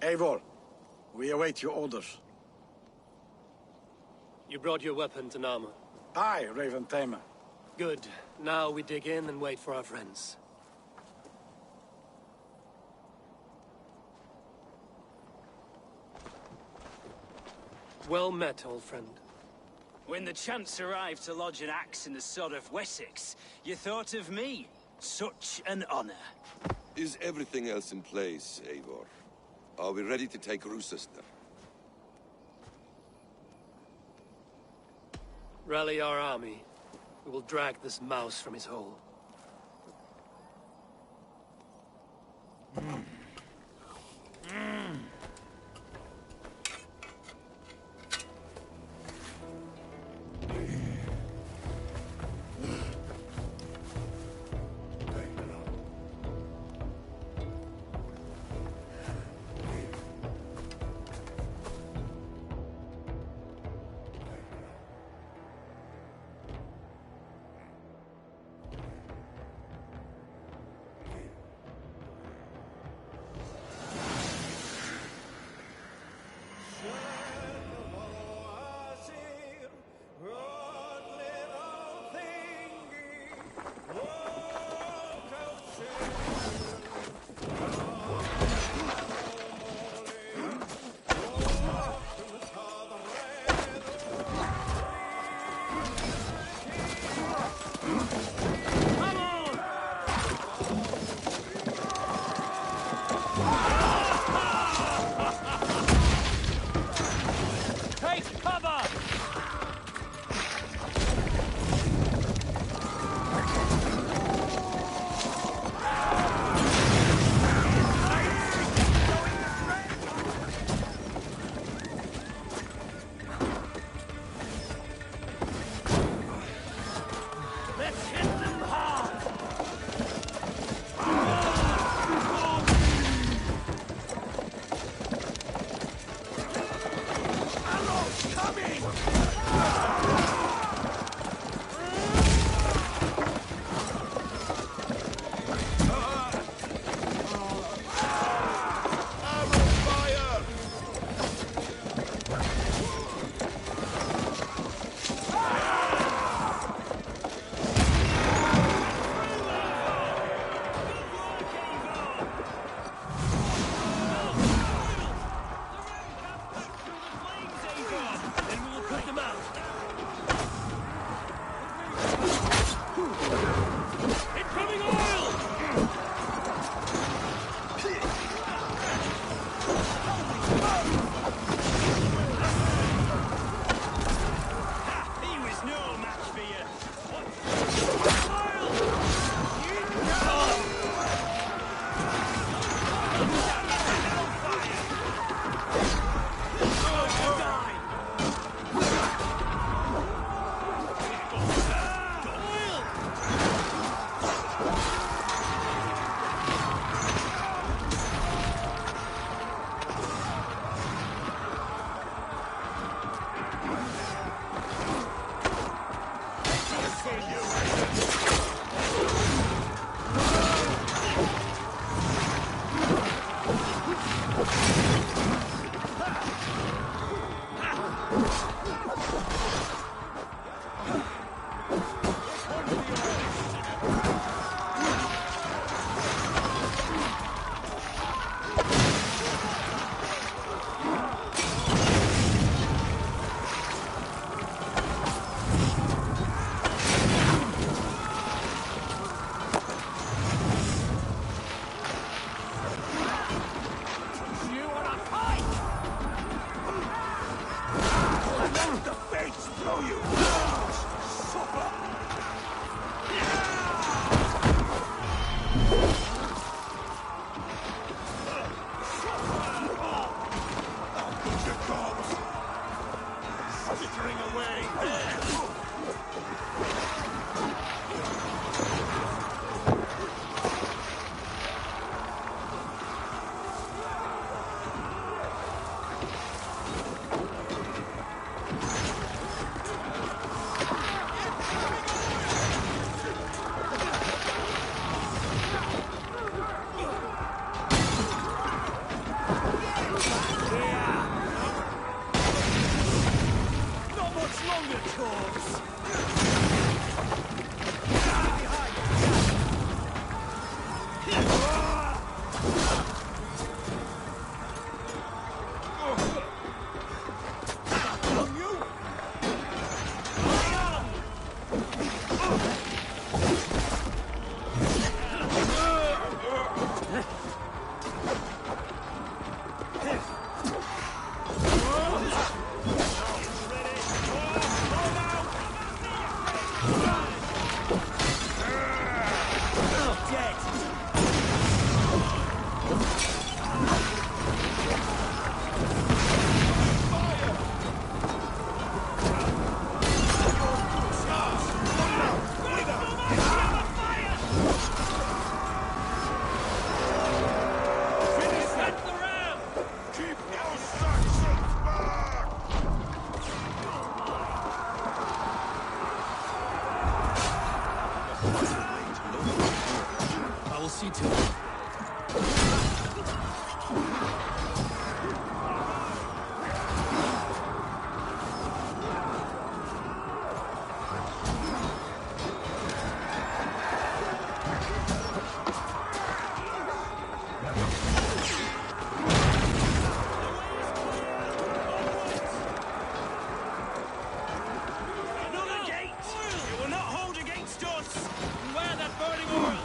Eivor, we await your orders. You brought your weapons and armor. Aye, Raven Tamer. Good. Now we dig in and wait for our friends. Well met, old friend. When the chance arrived to lodge an axe in the sod of Wessex, you thought of me. Such an honor. Is everything else in place, Eivor? Are we ready to take Rochester? Rally our army. We will drag this mouse from his hole. I will see to it. Another gate! It will not hold against us! Beware that burning oil!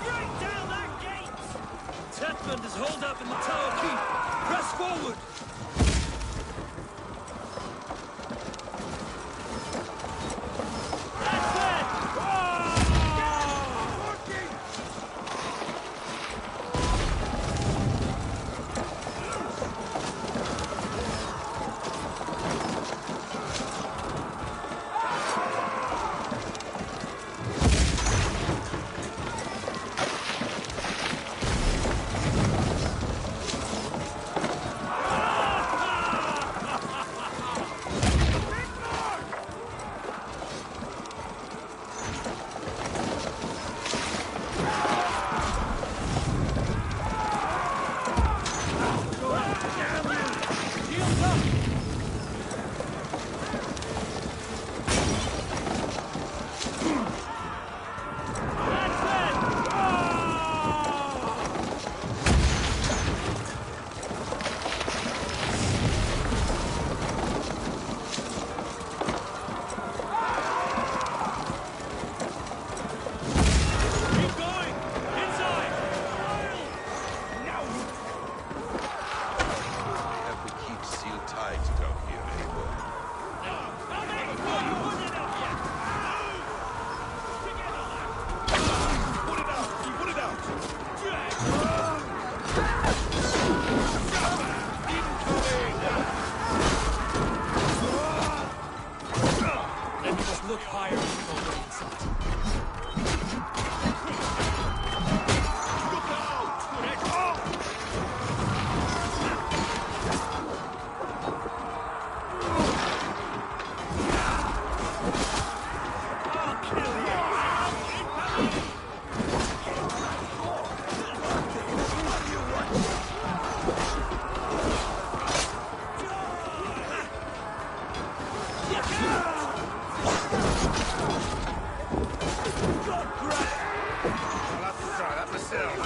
Break down that gate! Tetmund is holed up in the tower keep. Press forward! That's it! Keep going! Inside! We have the keep sealed tight down here, Eivor. Put it out! Put it out! Then we must look higher if we're already inside. I'll have to try that myself.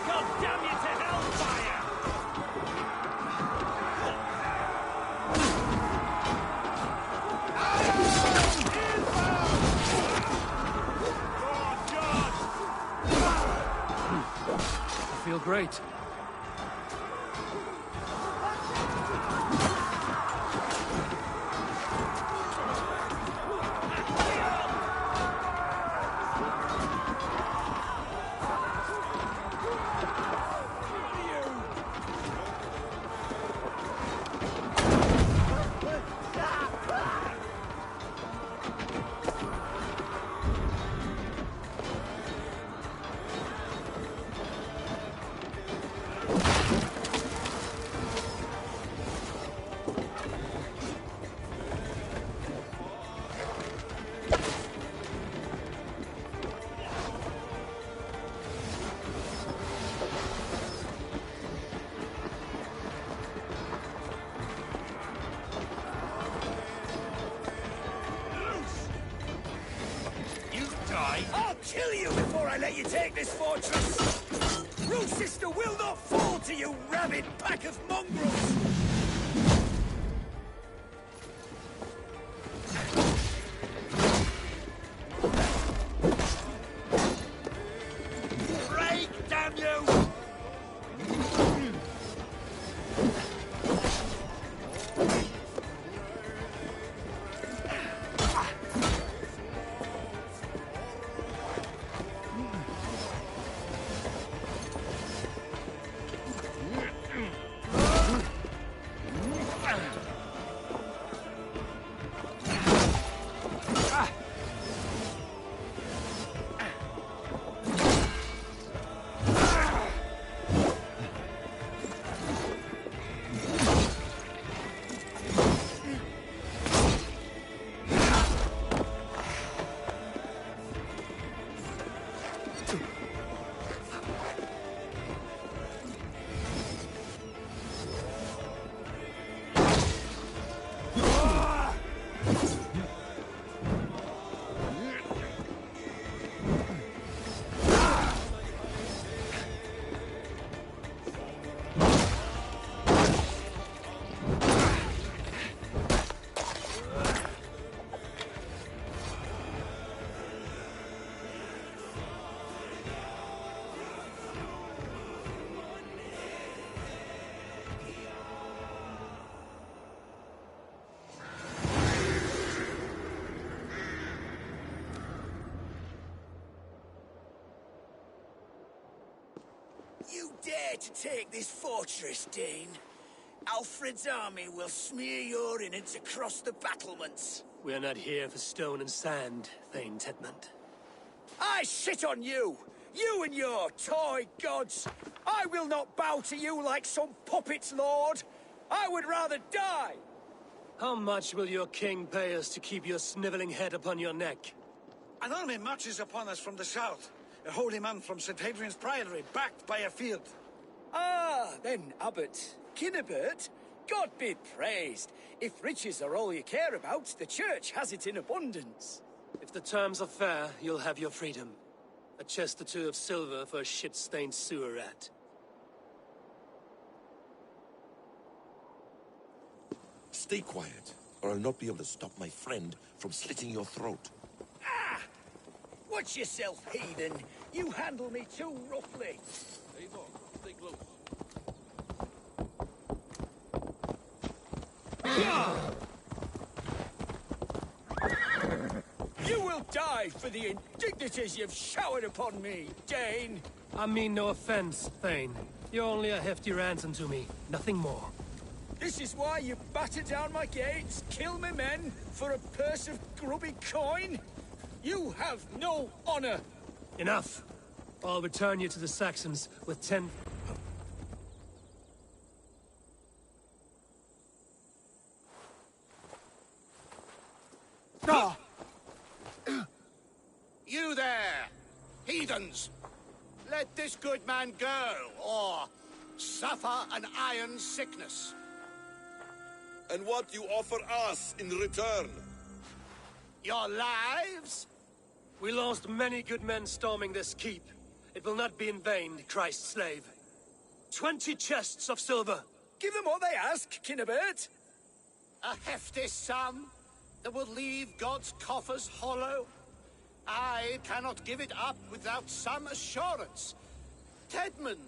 God damn you to hellfire! I feel great. right? I'll kill you before I let you take this fortress! Rue Sister will not fall to you, rabid pack of mongrels! Break, damn you! You dare to take this fortress, Dane? Alfred's army will smear your innards across the battlements. We are not here for stone and sand, Thane Tedmund. I shit on you! You and your toy gods! I will not bow to you like some puppet's lord! I would rather die! How much will your king pay us to keep your sniveling head upon your neck? An army marches upon us from the south. A holy man from St. Hadrian's Priory, backed by a field. Ah, then, Abbot. Kinnebert, God be praised. If riches are all you care about, the church has it in abundance. If the terms are fair, you'll have your freedom. A chest or two of silver for a shit-stained sewer rat. Stay quiet, or I'll not be able to stop my friend from slitting your throat. Ah! Watch yourself, heathen. You handle me too roughly. Eivor, stay close. You will die for the indignities you've showered upon me, Dane. I mean no offense, Thane. You're only a hefty ransom to me, nothing more. This is why you batter down my gates, kill my men, for a purse of grubby coin? You have no honor! Enough! I'll return you to the Saxons with 10... Ah! You there, heathens! Let this good man go, or suffer an iron sickness. And what you offer us in return? Your lives? We lost many good men storming this keep. It will not be in vain, Christ's slave. 20 chests of silver. Give them what they ask, Kinnebert. A hefty sum that will leave God's coffers hollow? I cannot give it up without some assurance. Tedmund!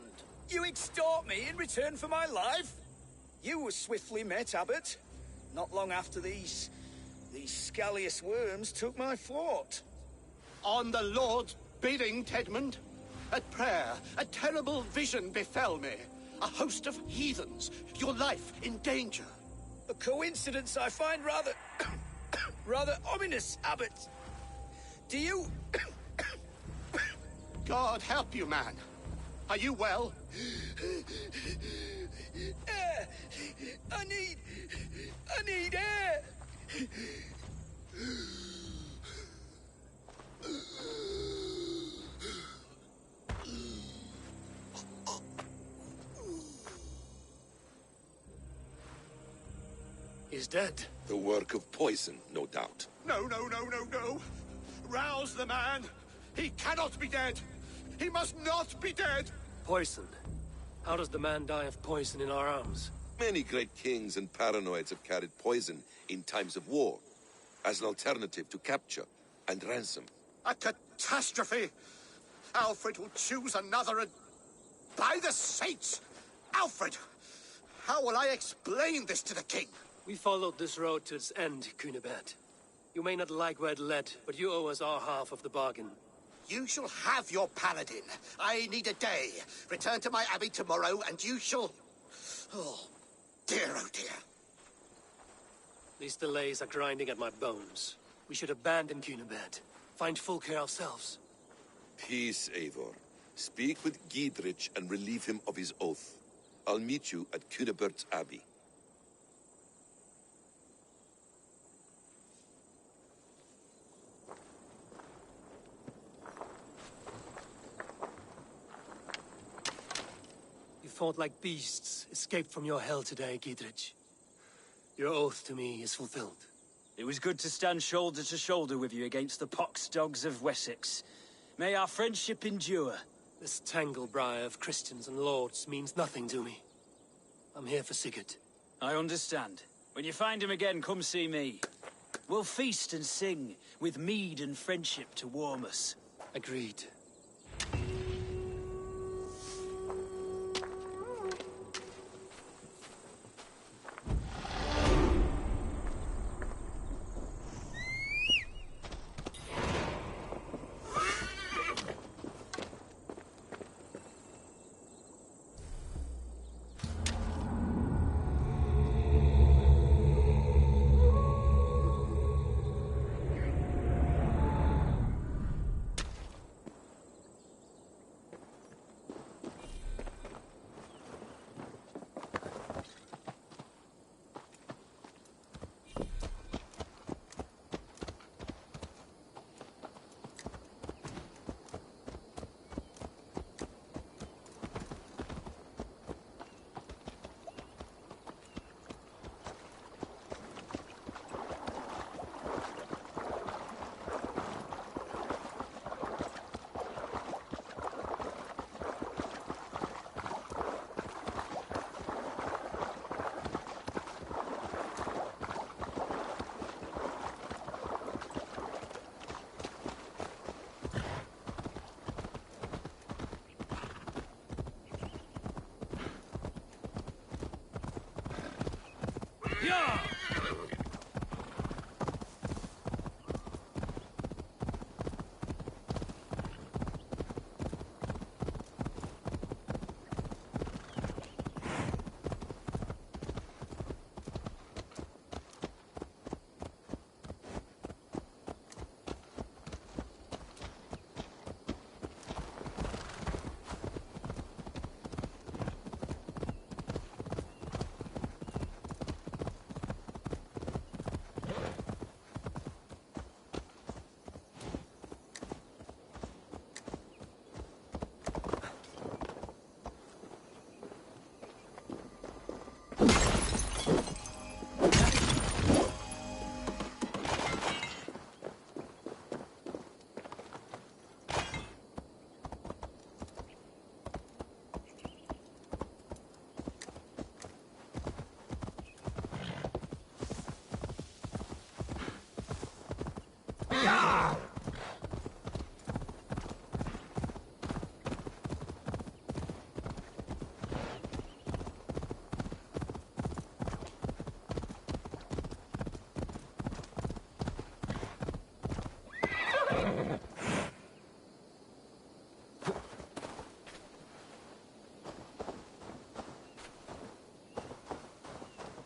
You extort me in return for my life? You were swiftly met, Abbot. Not long after these scallious worms took my fort. On the Lord's bidding, Tedmund. At prayer, a terrible vision befell me. A host of heathens, your life in danger. A coincidence I find rather... rather ominous, Abbot. Do you... God help you, man. Are you well? Air! I need air! He's dead. The work of poison, no doubt. No. Rouse the man. He cannot be dead! He must not be dead! Poison. How does the man die of poison in our arms? Many great kings and paranoids have carried poison in times of war, as an alternative to capture and ransom. A catastrophe! Alfred will choose another and... By the saints! Alfred! How will I explain this to the king? We followed this road to its end, Cunibert. You may not like where it led, but you owe us our half of the bargain. You shall have your paladin. I need a day. Return to my abbey tomorrow, and you shall... Oh, oh dear. These delays are grinding at my bones. We should abandon Cunibert. Find Fulke ourselves. Peace, Eivor. Speak with Giedrich and relieve him of his oath. I'll meet you at Cunebert's Abbey. You fought like beasts, escaped from your hell today, Giedrich. Your oath to me is fulfilled. It was good to stand shoulder to shoulder with you against the pox dogs of Wessex. May our friendship endure. This tangle-briar of Christians and lords means nothing to me. I'm here for Sigurd. I understand. When you find him again, come see me. We'll feast and sing, with mead and friendship to warm us. Agreed. Yeah!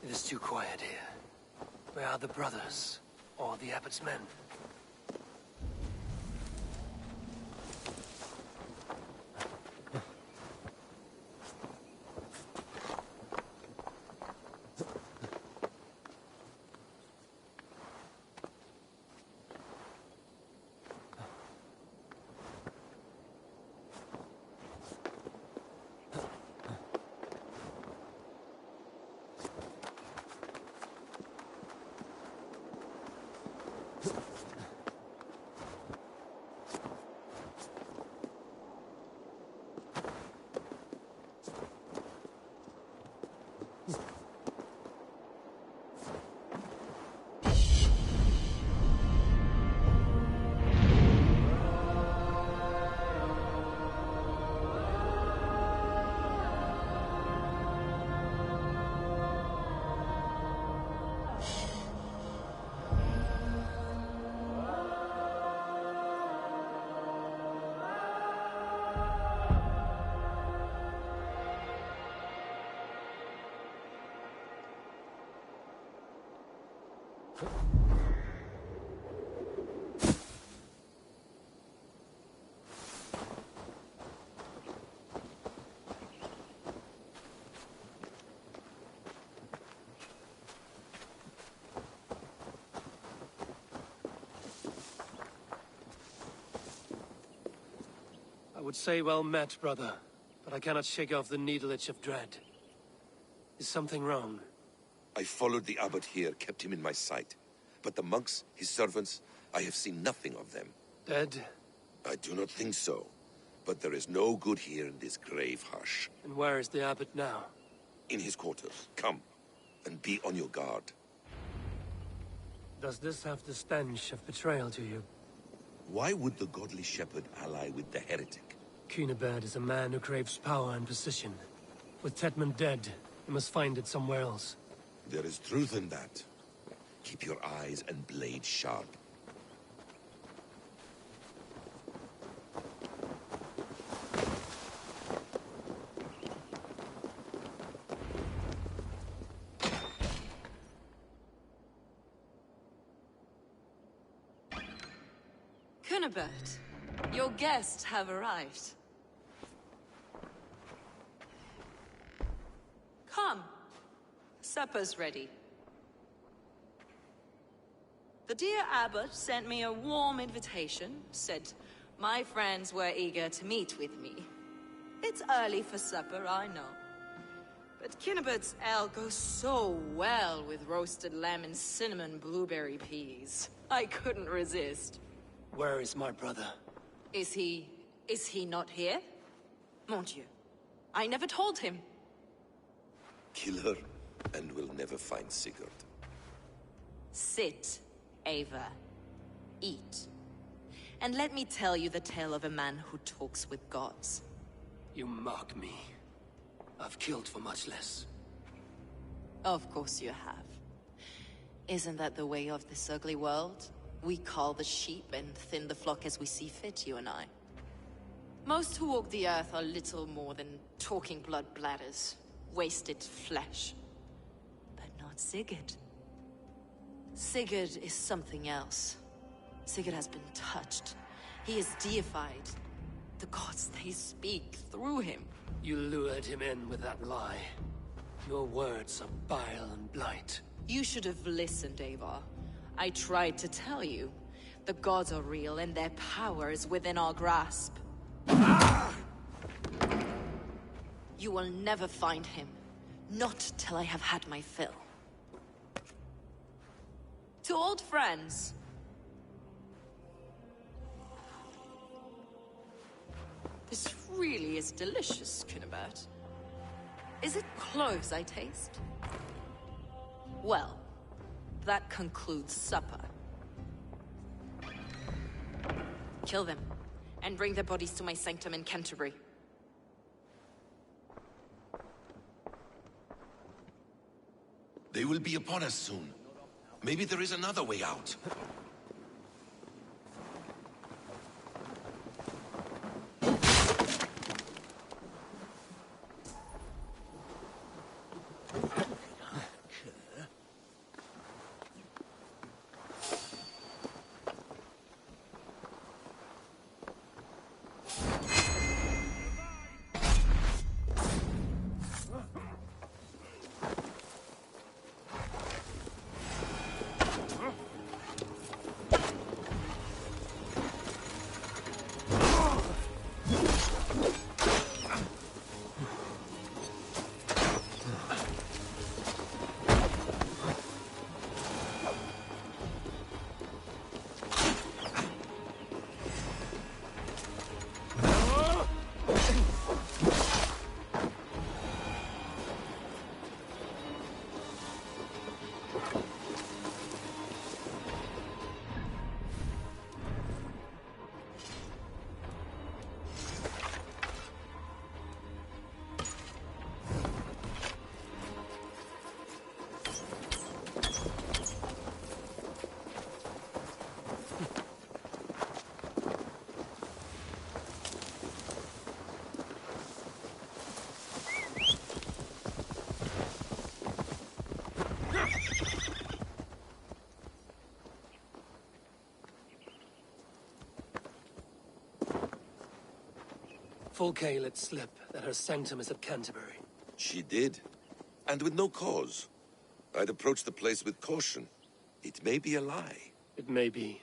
It is too quiet here. Where are the brothers? Or the abbot's men? I would say well met, brother, but I cannot shake off the needle itch of dread. Is something wrong? I followed the abbot here, kept him in my sight. But the monks, his servants, I have seen nothing of them. Dead? I do not think so. But there is no good here in this grave hush. And where is the abbot now? In his quarters. Come, and be on your guard. Does this have the stench of betrayal to you? Why would the godly shepherd ally with the heretic? Cunibert is a man who craves power and position. With Tedman dead, he must find it somewhere else. There is truth in that. Keep your eyes and blade sharp. Cunibert, your guests have arrived. Come. Supper's ready. The dear abbot sent me a warm invitation, said my friends were eager to meet with me. It's early for supper, I know. But Cunibert's ale goes so well with roasted lamb and cinnamon blueberry peas. I couldn't resist. Where is my brother? Is he not here? Mon Dieu, I never told him. Kill her, and we'll never find Sigurd. Sit, Ava. Eat. And let me tell you the tale of a man who talks with gods. You mock me. I've killed for much less. Of course you have. Isn't that the way of this ugly world? We cull the sheep and thin the flock as we see fit, you and I. Most who walk the earth are little more than talking blood bladders, wasted flesh. But not Sigurd. Sigurd is something else. Sigurd has been touched. He is deified. The gods, they speak through him. You lured him in with that lie. Your words are bile and blight. You should have listened, Ava. I tried to tell you. The gods are real and their power is within our grasp. You will never find him. Not till I have had my fill. To old friends. This really is delicious, Cunibert. Is it cloves I taste? Well, that concludes supper. Kill them, and bring their bodies to my sanctum in Canterbury. They will be upon us soon. Maybe there is another way out. Fulke let slip that her sanctum is at Canterbury. She did. And with no cause. I'd approach the place with caution. It may be a lie. It may be,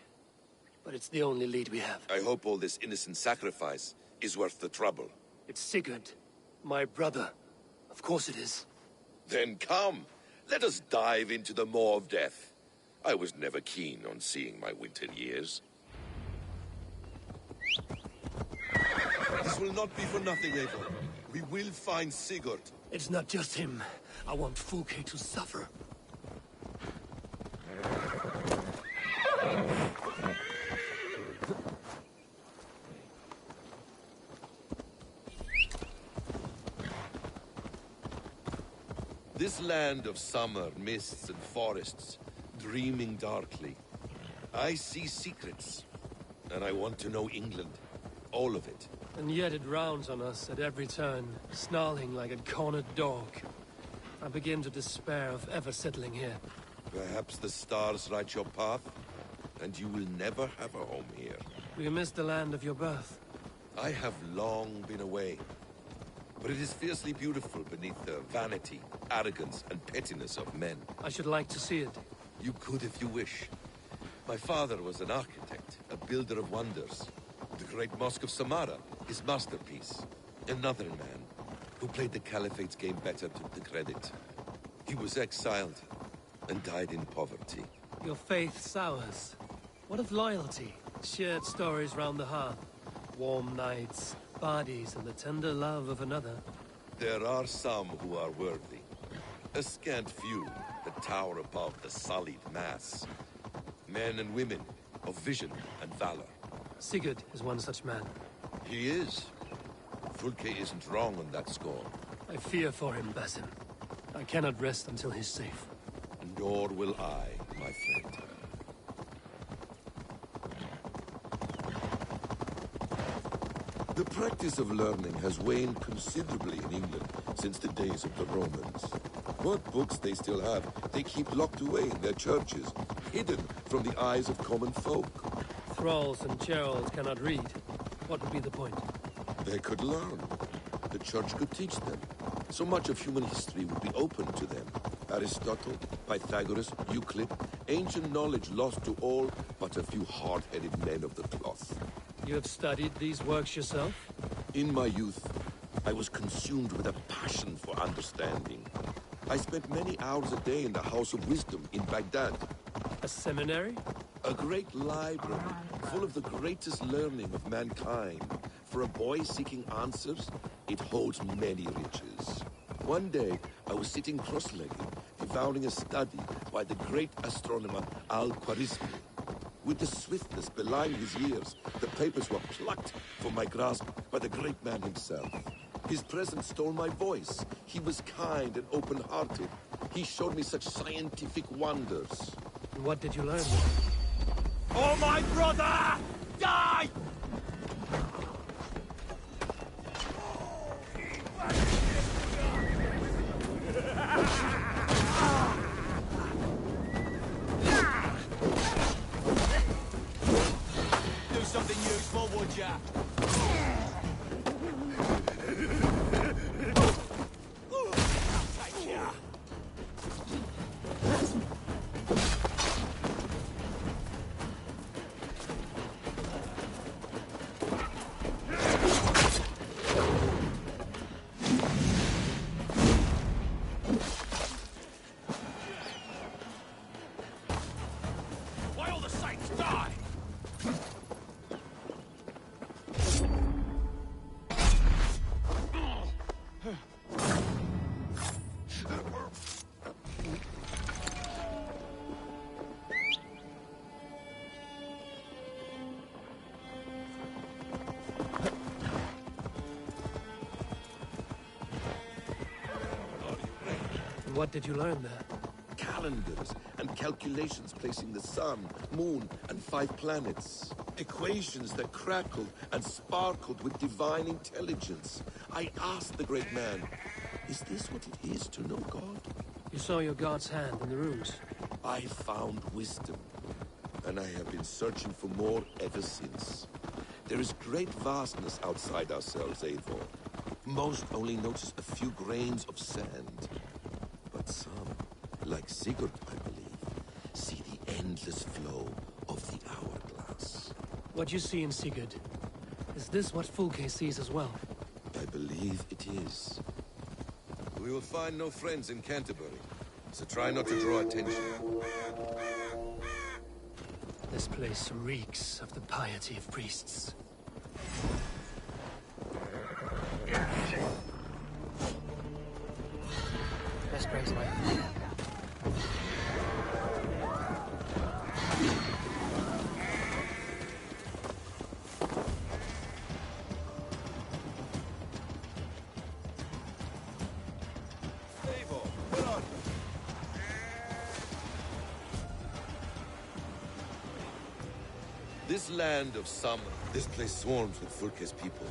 but it's the only lead we have. I hope all this innocent sacrifice is worth the trouble. It's Sigurd, my brother. Of course it is. Then come, let us dive into the maw of death. I was never keen on seeing my winter years. This will not be for nothing, Eivor. We will find Sigurd. It's not just him. I want Fulke to suffer. This land of summer, mists and forests, dreaming darkly. I see secrets, and I want to know England. All of it. And yet it rounds on us at every turn, snarling like a cornered dog. I begin to despair of ever settling here. Perhaps the stars write your path, and you will never have a home here. Do you miss the land of your birth? I have long been away, but it is fiercely beautiful beneath the vanity, arrogance, and pettiness of men. I should like to see it. You could if you wish. My father was an architect, a builder of wonders. The great Mosque of Samarra, his masterpiece. Another man who played the Caliphate's game better took the credit. He was exiled and died in poverty. Your faith sours. What of loyalty? Shared stories round the hearth. Warm nights, bodies, and the tender love of another. There are some who are worthy. A scant few that tower above the sullied mass. Men and women of vision and valor. Sigurd is one such man. He is. Fulke isn't wrong on that score. I fear for him, Basim. I cannot rest until he's safe. Nor will I, my friend. The practice of learning has waned considerably in England since the days of the Romans. What books they still have, they keep locked away in their churches, hidden from the eyes of common folk. Thralls and Geralds cannot read. What would be the point? They could learn. The church could teach them. So much of human history would be open to them. Aristotle, Pythagoras, Euclid, ancient knowledge lost to all but a few hard-headed men of the cloth. You have studied these works yourself? In my youth, I was consumed with a passion for understanding. I spent many hours a day in the House of Wisdom in Baghdad. A seminary? A great library, full of the greatest learning of mankind. For a boy seeking answers, it holds many riches. One day, I was sitting cross-legged, devouring a study by the great astronomer Al-Khwarizmi. With the swiftness belying his years, the papers were plucked from my grasp by the great man himself. His presence stole my voice. He was kind and open-hearted. He showed me such scientific wonders. And what did you learn? Oh, my brother! Die! Do something useful, would ya? Why all the saints die? And what did you learn there? Calendars and calculations placing the sun, moon, and 5 planets. Equations that crackled and sparkled with divine intelligence. I asked the great man, is this what it is to know God? You saw your god's hand in the runes. I found wisdom, and I have been searching for more ever since. There is great vastness outside ourselves, Eivor. Most only notice a few grains of sand. But some, like Sigurd, I believe, see the endless flow of the hourglass. What you see in Sigurd, is this what Fulke sees as well? I believe it is. We will find no friends in Canterbury, so try not to draw attention. This place reeks of the piety of priests. Best praise, my friend. This land of summer, this place swarms with Fulke's people.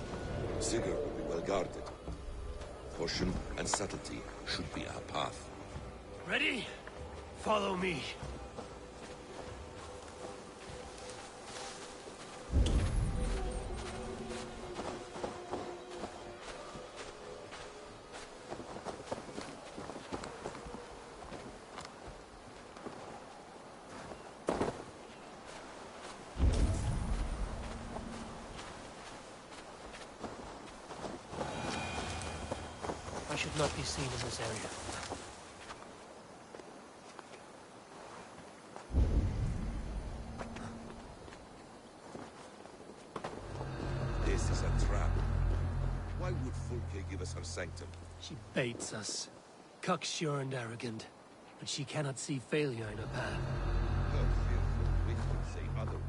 Sigurd will be well guarded. Caution and subtlety should be our path. Ready? Follow me. I should not be seen in this area. This is a trap. Why would Fulke give us her sanctum? She baits us. Cocksure and arrogant. But she cannot see failure in her path. Her fearful wit would say otherwise.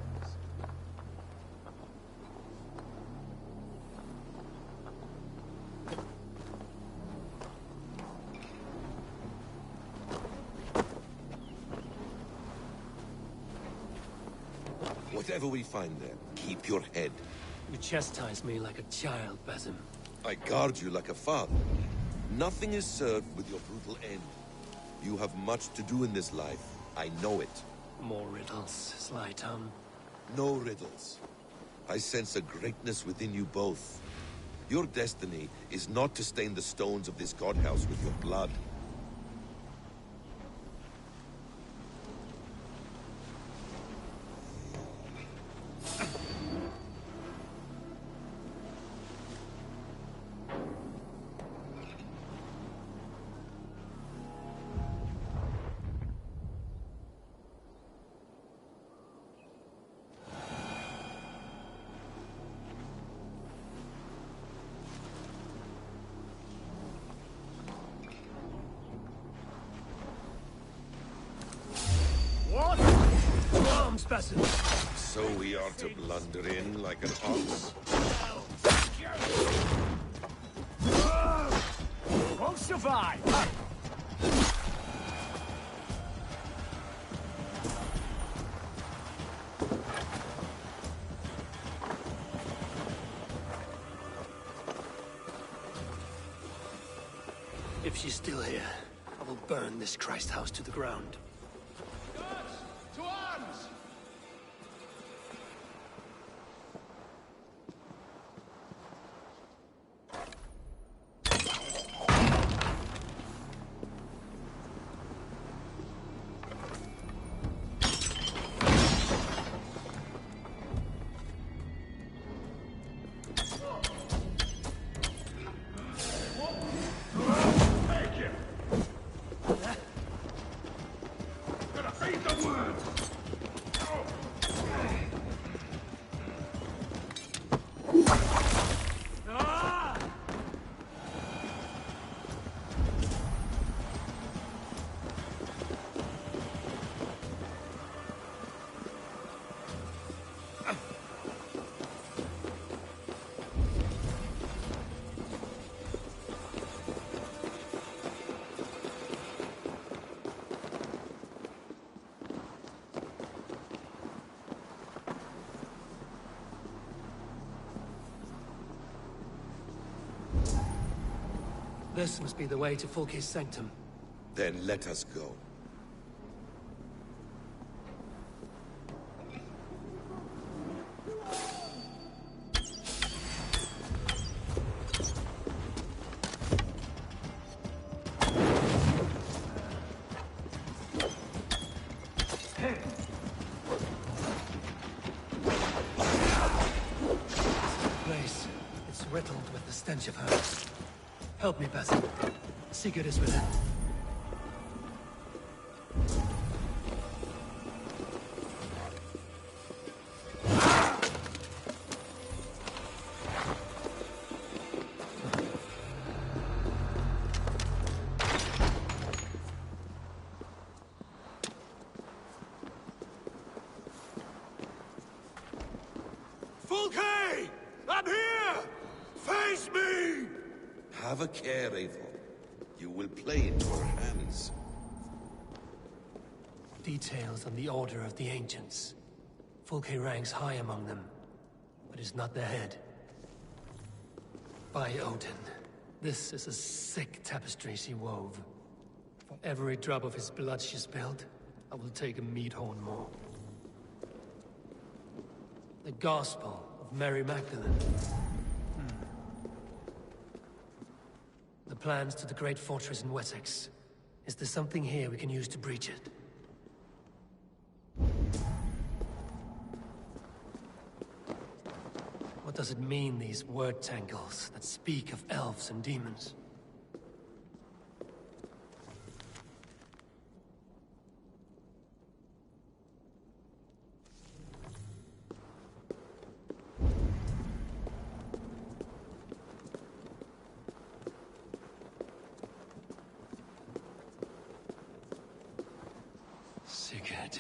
Whatever we find there, keep your head. You chastise me like a child, Basim. I guard you like a father. Nothing is served with your brutal end. You have much to do in this life. I know it. More riddles, sly tongue. No riddles. I sense a greatness within you both. Your destiny is not to stain the stones of this godhouse with your blood. Arms, Basim! So we are to blunder in like an ox? Won't survive! If she's still here, I will burn this Christ house to the ground. To arms! This must be the way to Fulke's sanctum. Then let us go. riddled with the stench of her. Help me, Basim. Sigurd is with her. Fulke! I'm here! Face me! Have a care, Eivor. You will play into our hands. Details on the Order of the Ancients. Fulke ranks high among them, but is not their head. By Odin, this is a sick tapestry she wove. For every drop of his blood she spilled, I will take a meat horn more. The Gospel of Mary Magdalene. The plans to the great fortress in Wessex. Is there something here we can use to breach it? What does it mean, these word tangles that speak of elves and demons? Sigurd.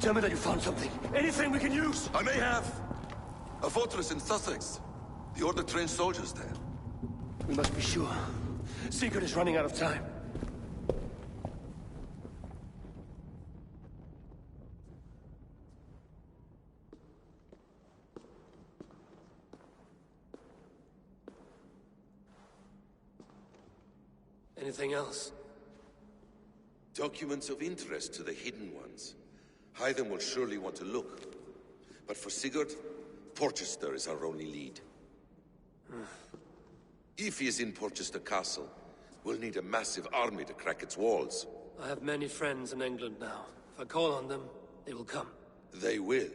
Tell me that you found something. Anything we can use! I may have. A fortress in Sussex. The Order trained soldiers there. We must be sure. Sigurd is running out of time. Anything else? Documents of interest to the Hidden Ones. Hyden will surely want to look. But for Sigurd, Porchester is our only lead. If he is in Porchester Castle, we'll need a massive army to crack its walls. I have many friends in England now. If I call on them, they will come. They will.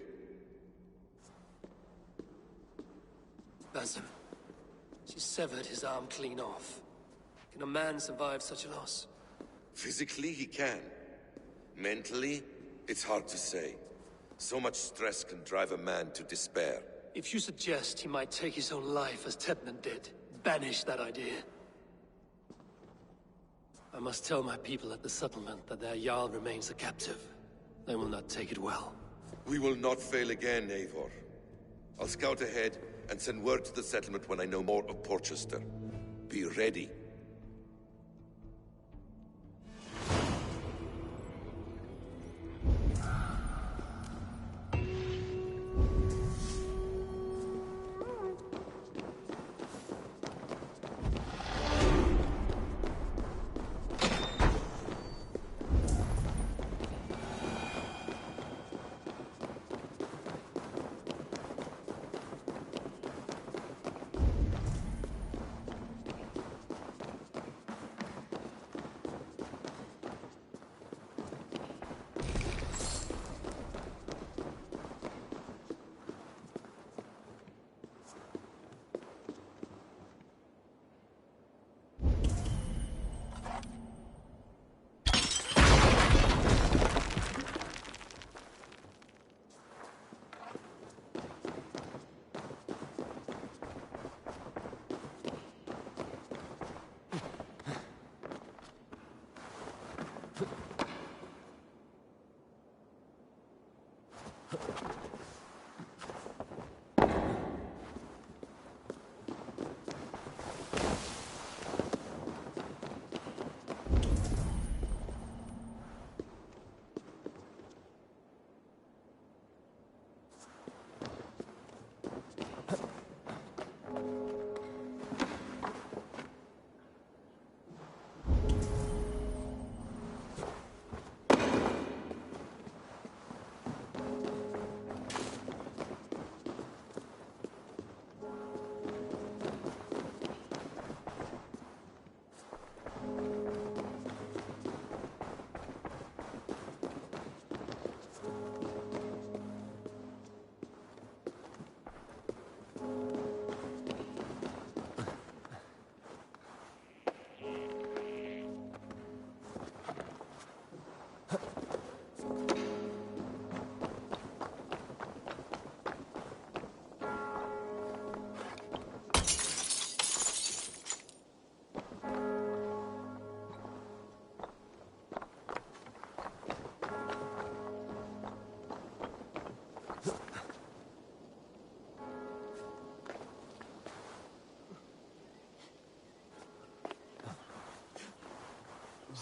Basim. She severed his arm clean off. Can a man survive such a loss? Physically, he can. Mentally, it's hard to say. So much stress can drive a man to despair. If you suggest he might take his own life as Tedman did, banish that idea. I must tell my people at the settlement that their Jarl remains a captive. They will not take it well. We will not fail again, Eivor. I'll scout ahead and send word to the settlement when I know more of Porchester. Be ready.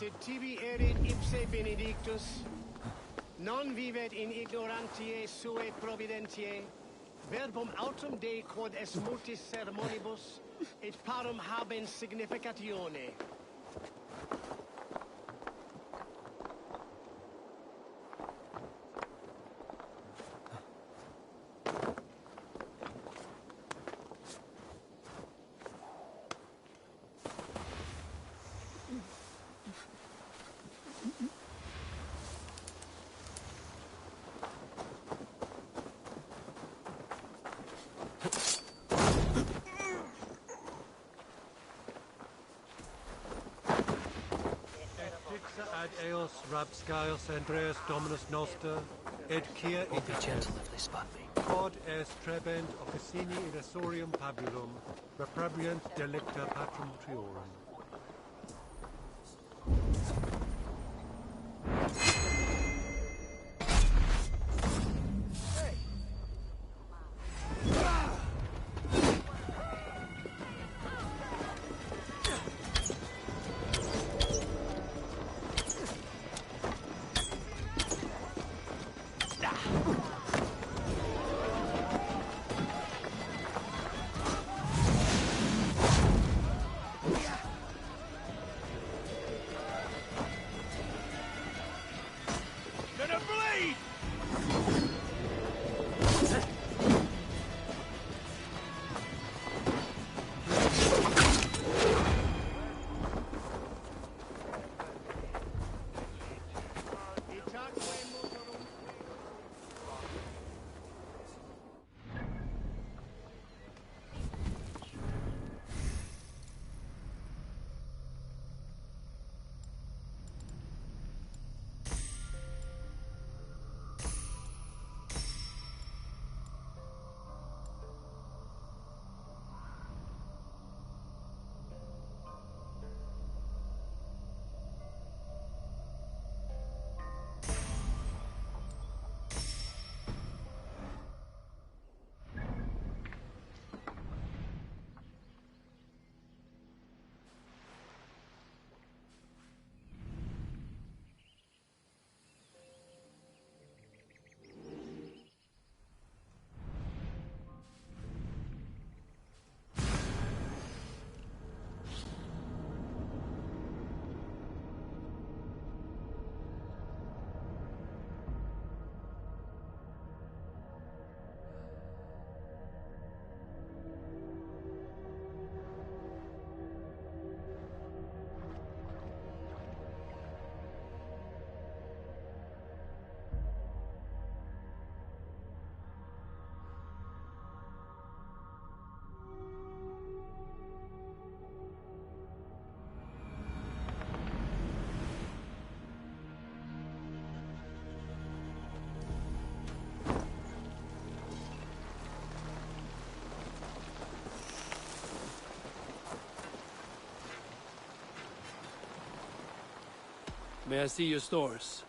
sit tibi erit ipse benedictus, non vivet in ignorantiae sue providentiae, verbum autum Dei quod est multis sermonibus, et parum habens significatione. Ad eos rapscaios Andreas Dominus Noster, et quia I'll be gentle if they spot me. quod est trebent officini in Essorium pabulum, reprebriant delicta patrum triorum. May I see your stores?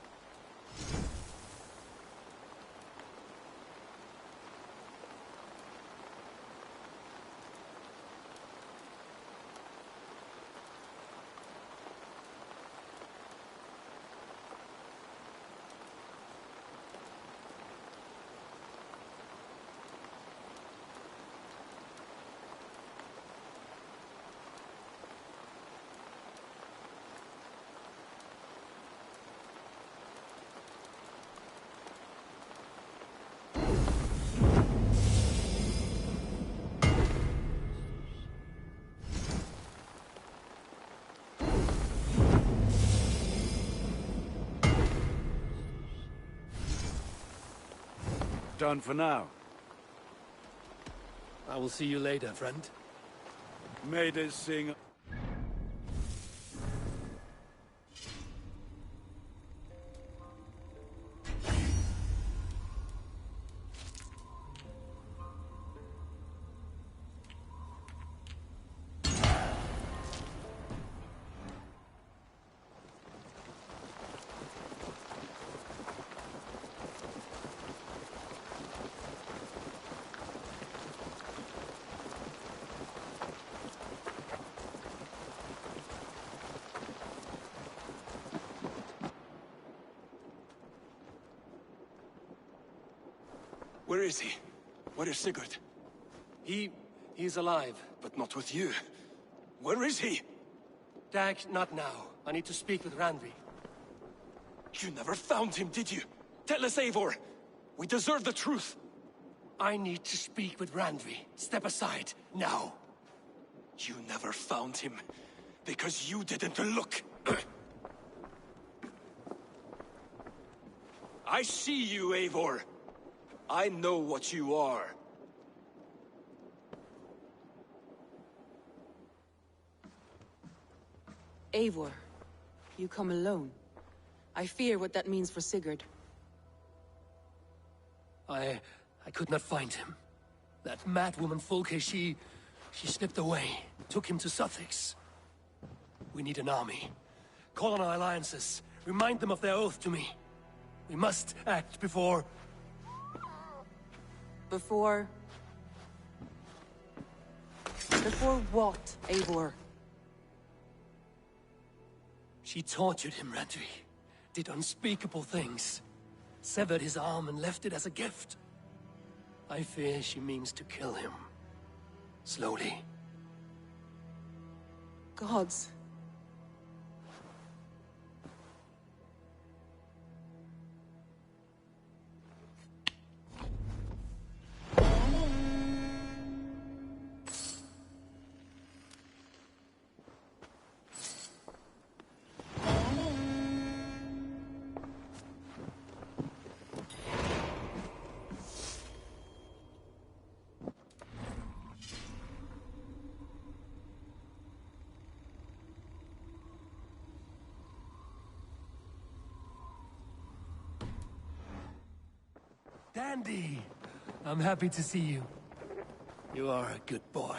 Done for now. I will see you later, friend. May they sing. Where is he? Where is Sigurd? He's alive. But not with you. Where is he? Dag, not now. I need to speak with Randvi. You never found him, did you? Tell us, Eivor! We deserve the truth! I need to speak with Randvi. Step aside, now. You never found him, because you didn't look. I see you, Eivor. I know what you are. Eivor, you come alone. I fear what that means for Sigurd. I could not find him. That madwoman Folke, she slipped away, took him to Sussex. We need an army. Call on our alliances. Remind them of their oath to me. We must act before... Before what, Eivor? She tortured him, Randvi. Did unspeakable things. Severed his arm and left it as a gift. I fear she means to kill him. Slowly. Gods. Dandy! I'm happy to see you. You are a good boy.